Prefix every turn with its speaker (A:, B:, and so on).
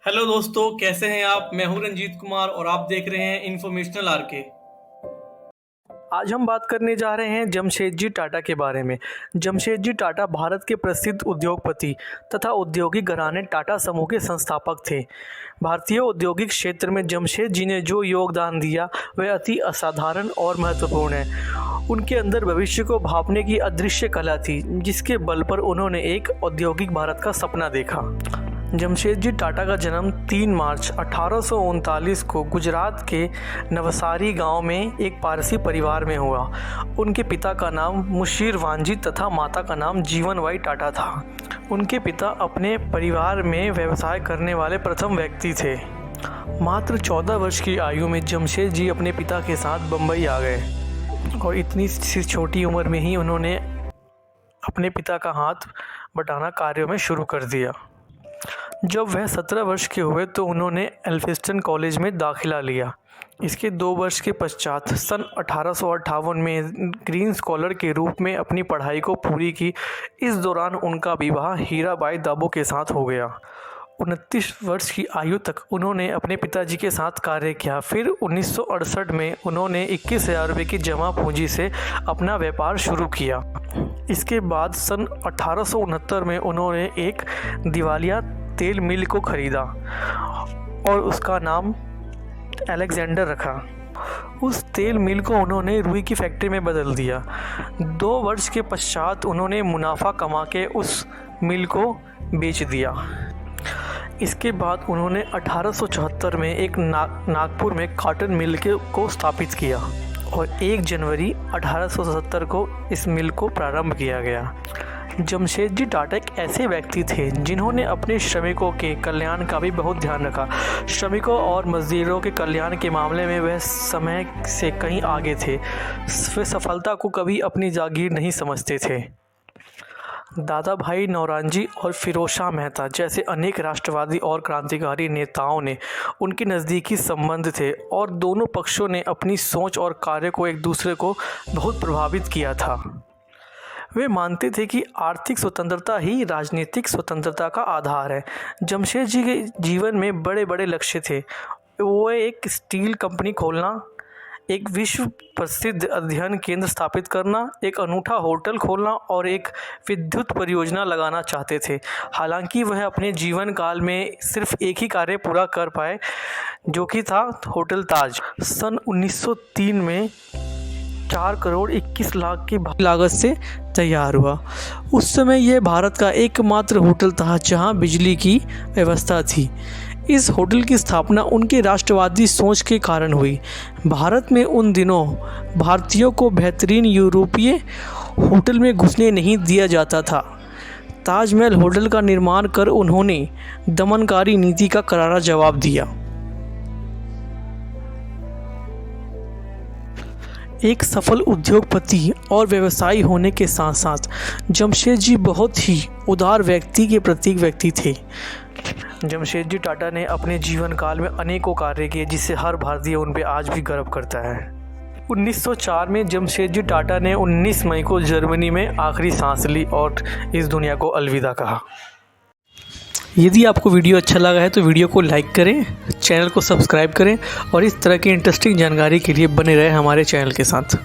A: Hello दोस्तों, कैसे हैं आप। मैं हूं रंजीत कुमार और आप देख रहे हैं इन्फॉर्मेशनल आरके। आज हम बात करने जा रहे हैं जमशेदजी टाटा के बारे में। जमशेदजी टाटा भारत के प्रसिद्ध उद्योगपति तथा औद्योगिक घराने टाटा समूह के संस्थापक थे। भारतीय औद्योगिक क्षेत्र में जमशेद जी ने जो योगदान दिया वह अति असाधारण और महत्वपूर्ण है। उनके अंदर भविष्य को भांपने की अदृश्य कला थी, जिसके बल पर उन्होंने एक औद्योगिक भारत का सपना देखा। जमशेदजी टाटा का जन्म 3 मार्च 1839 को गुजरात के नवसारी गांव में एक पारसी परिवार में हुआ। उनके पिता का नाम मुशीर वांजी तथा माता का नाम जीवनबाई टाटा था। उनके पिता अपने परिवार में व्यवसाय करने वाले प्रथम व्यक्ति थे। मात्र 14 वर्ष की आयु में जमशेद जी अपने पिता के साथ बम्बई आ गए और इतनी सी छोटी उम्र में ही उन्होंने अपने पिता का हाथ बटाना कार्यों में शुरू कर दिया। जब वह 17 वर्ष के हुए तो उन्होंने एल्फिंस्टन कॉलेज में दाखिला लिया। इसके 2 वर्ष के पश्चात सन 1858 में ग्रीन स्कॉलर के रूप में अपनी पढ़ाई को पूरी की। इस दौरान उनका विवाह हीराबाई दाबो के साथ हो गया। 29 वर्ष की आयु तक उन्होंने अपने पिताजी के साथ कार्य किया। फिर 1968 में उन्होंने 21,000 रुपये की जमा पूंजी से अपना व्यापार शुरू किया। इसके बाद सन 1869 में उन्होंने एक दिवालिया तेल मिल को खरीदा और उसका नाम अलेक्जेंडर रखा। उस तेल मिल को उन्होंने रुई की फैक्ट्री में बदल दिया। 2 वर्ष के पश्चात उन्होंने मुनाफा कमा के उस मिल को बेच दिया। इसके बाद उन्होंने 1874 में एक नागपुर में कॉटन मिल को स्थापित किया और 1 जनवरी 1870 को इस मिल को प्रारंभ किया गया। जमशेदजी टाटा एक ऐसे व्यक्ति थे जिन्होंने अपने श्रमिकों के कल्याण का भी बहुत ध्यान रखा। श्रमिकों और मजदूरों के कल्याण के मामले में वह समय से कहीं आगे थे। वे सफलता को कभी अपनी जागीर नहीं समझते थे। दादा भाई नौरोजी और फिरोज शाह मेहता जैसे अनेक राष्ट्रवादी और क्रांतिकारी नेताओं ने उनके नज़दीकी संबंध थे और दोनों पक्षों ने अपनी सोच और कार्य को एक दूसरे को बहुत प्रभावित किया था। वे मानते थे कि आर्थिक स्वतंत्रता ही राजनीतिक स्वतंत्रता का आधार है। जमशेद जी के जीवन में बड़े बड़े लक्ष्य थे। वो एक स्टील कंपनी खोलना, एक विश्व प्रसिद्ध अध्ययन केंद्र स्थापित करना, एक अनूठा होटल खोलना और एक विद्युत परियोजना लगाना चाहते थे। हालांकि वह अपने जीवन काल में सिर्फ एक ही कार्य पूरा कर पाए, जो कि था होटल ताज। सन 1903 में 4 करोड़ 21 लाख की लागत से तैयार हुआ। उस समय यह भारत का एकमात्र होटल था जहां बिजली की व्यवस्था थी। इस होटल की स्थापना उनके राष्ट्रवादी सोच के कारण हुई। भारत में उन दिनों भारतीयों को बेहतरीन यूरोपीय होटल में घुसने नहीं दिया जाता था। ताजमहल होटल का निर्माण कर उन्होंने दमनकारी नीति का करारा जवाब दिया। एक सफल उद्योगपति और व्यवसायी होने के साथ साथ जमशेद जी बहुत ही उदार व्यक्ति के प्रतीक व्यक्ति थे। जमशेद जी टाटा ने अपने जीवन काल में अनेकों कार्य किए, जिससे हर भारतीय उन पर आज भी गर्व करता है। 1904 में जमशेद जी टाटा ने 19 मई को जर्मनी में आखिरी सांस ली और इस दुनिया को अलविदा कहा। यदि आपको वीडियो अच्छा लगा है तो वीडियो को लाइक करें, चैनल को सब्सक्राइब करें और इस तरह की इंटरेस्टिंग जानकारी के लिए बने रहें हमारे चैनल के साथ।